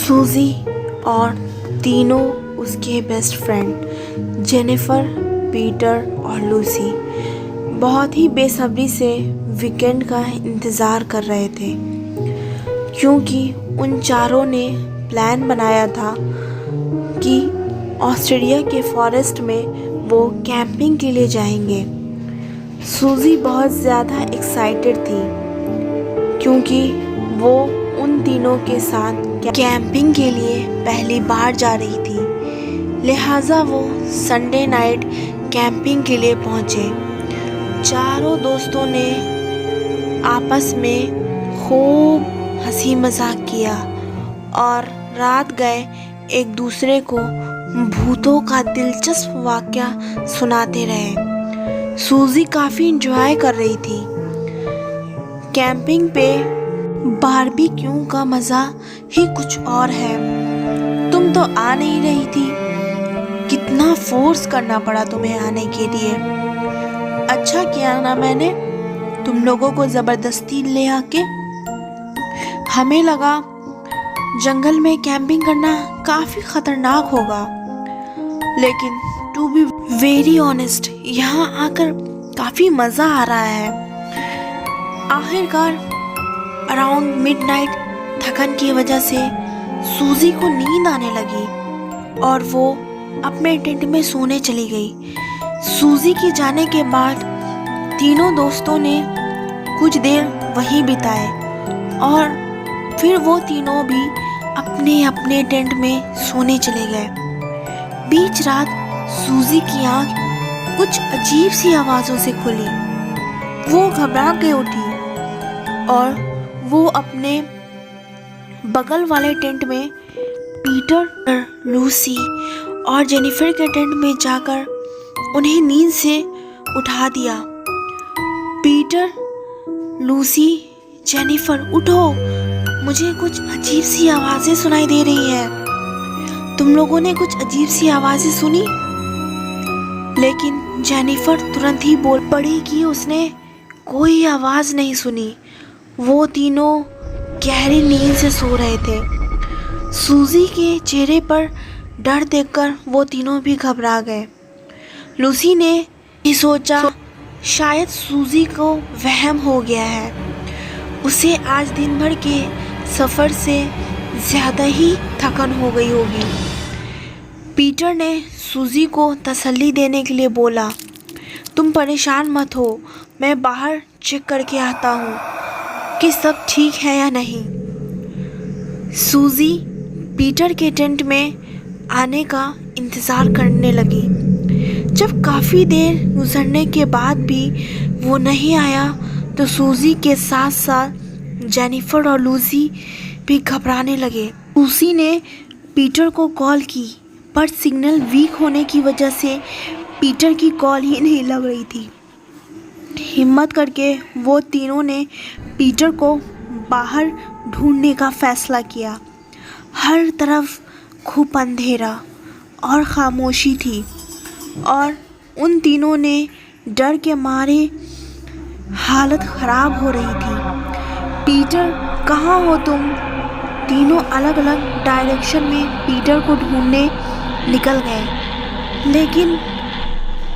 सूजी और तीनों उसके बेस्ट फ्रेंड जेनिफर, पीटर और लूसी बहुत ही बेसब्री से वीकेंड का इंतज़ार कर रहे थे, क्योंकि उन चारों ने प्लान बनाया था कि ऑस्ट्रेलिया के फॉरेस्ट में वो कैंपिंग के लिए जाएंगे। सूजी बहुत ज़्यादा एक्साइटेड थी क्योंकि वो उन तीनों के साथ कैंपिंग के लिए pहली बार जा रही थी, लिहाजा वो संडे नाइट कैंपिंग के लिए पहुंचे। चारों दोस्तों ने आपस में खूब हंसी मजाक किया और रात गए एक दूसरे को भूतों का दिलचस्प वाकया सुनाते रहे। सूजी काफ़ी इंजॉय कर रही थी। कैंपिंग पे बारबेक्यू का मज़ा ही कुछ और है। तुम तो आ नहीं रही थी, कितना फोर्स करना पड़ा तुम्हें आने के लिए। अच्छा किया ना मैंने तुम लोगों को ज़बरदस्ती ले आके। हमें लगा जंगल में कैंपिंग करना काफ़ी ख़तरनाक होगा, लेकिन टू बी वेरी ऑनेस्ट यहाँ आकर काफ़ी मज़ा आ रहा है। आखिरकार अराउंड मिडनाइट थकन की वजह से सूजी को नींद आने लगी और वो अपने टेंट में सोने चली गई। सूजी के जाने के बाद तीनों दोस्तों ने कुछ देर वहीं बिताए और फिर वो तीनों भी अपने अपने टेंट में सोने चले गए। बीच रात सूजी की आंख कुछ अजीब सी आवाज़ों से खुली। वो घबरा के उठी और वो अपने बगल वाले टेंट में पीटर, लूसी और जेनिफर के टेंट में जाकर उन्हें नींद से उठा दिया। पीटर, लूसी, जेनिफर उठो, मुझे कुछ अजीब सी आवाज़ें सुनाई दे रही हैं। तुम लोगों ने कुछ अजीब सी आवाज़ें सुनी? लेकिन जेनिफर तुरंत ही बोल पड़ी कि उसने कोई आवाज़ नहीं सुनी। वो तीनों गहरी नींद से सो रहे थे। सूजी के चेहरे पर डर देखकर वो तीनों भी घबरा गए। लूसी ने ही सोचा शायद सूजी को वहम हो गया है, उसे आज दिन भर के सफ़र से ज़्यादा ही थकन हो गई होगी। पीटर ने सूजी को तसल्ली देने के लिए बोला, तुम परेशान मत हो, मैं बाहर चेक करके आता हूँ कि सब ठीक है या नहीं। सूजी पीटर के टेंट में आने का इंतज़ार करने लगी। जब काफ़ी देर गुजरने के बाद भी वो नहीं आया तो सूजी के साथ साथ जेनिफर और लूसी भी घबराने लगे। लूसी ने पीटर को कॉल की, पर सिग्नल वीक होने की वजह से पीटर की कॉल ही नहीं लग रही थी। हिम्मत करके वो तीनों ने पीटर को बाहर ढूंढने का फैसला किया। हर तरफ खूब अंधेरा और खामोशी थी और उन तीनों ने डर के मारे हालत ख़राब हो रही थी। पीटर, कहाँ हो तुम? तीनों अलग अलग डायरेक्शन में पीटर को ढूंढने निकल गए, लेकिन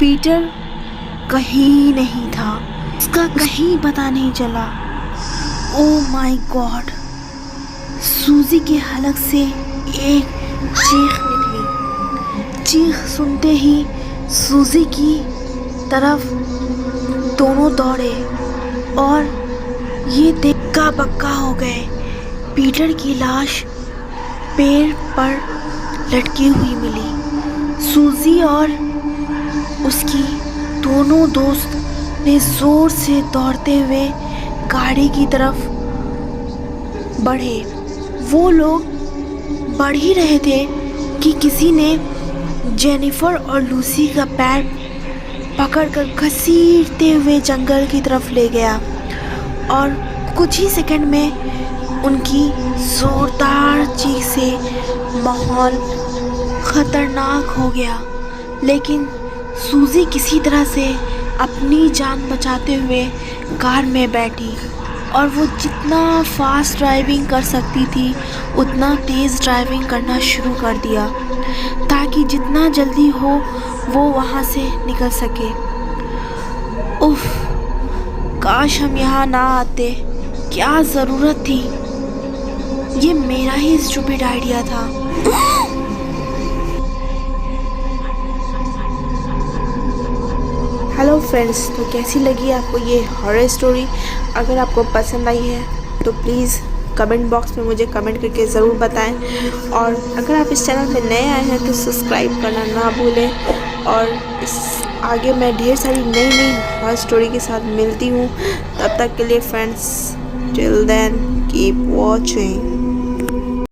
पीटर कहीं नहीं था। उसका कहीं पता नहीं चला। Oh my God! सूजी के हलक से एक चीख निकली। चीख सुनते ही सूजी की तरफ दोनों दौड़े और ये देखा बक्का हो गए। पीटर की लाश पेड़ पर लटकी हुई मिली। सूजी और उसकी दोनों दोस्त ने ज़ोर से दौड़ते हुए गाड़ी की तरफ बढ़े। वो लोग बढ़ ही रहे थे कि किसी ने जेनिफर और लूसी का पैर पकड़कर घसीटते हुए जंगल की तरफ ले गया और कुछ ही सेकंड में उनकी ज़ोरदार चीख से माहौल ख़तरनाक हो गया। लेकिन सूजी किसी तरह से अपनी जान बचाते हुए कार में बैठी और वो जितना फास्ट ड्राइविंग कर सकती थी उतना तेज़ ड्राइविंग करना शुरू कर दिया ताकि जितना जल्दी हो वो वहाँ से निकल सके। उफ, काश हम यहाँ ना आते, क्या ज़रूरत थी, ये मेरा ही स्टूपिड आइडिया था। हेलो फ्रेंड्स, तो कैसी लगी आपको ये हॉरर स्टोरी? अगर आपको पसंद आई है तो प्लीज़ कमेंट बॉक्स में मुझे कमेंट करके ज़रूर बताएं। और अगर आप इस चैनल पे नए आए हैं तो सब्सक्राइब करना ना भूलें। और इस आगे मैं ढेर सारी नई हॉरर स्टोरी के साथ मिलती हूँ। तब तक के लिए friends, till then keep watching.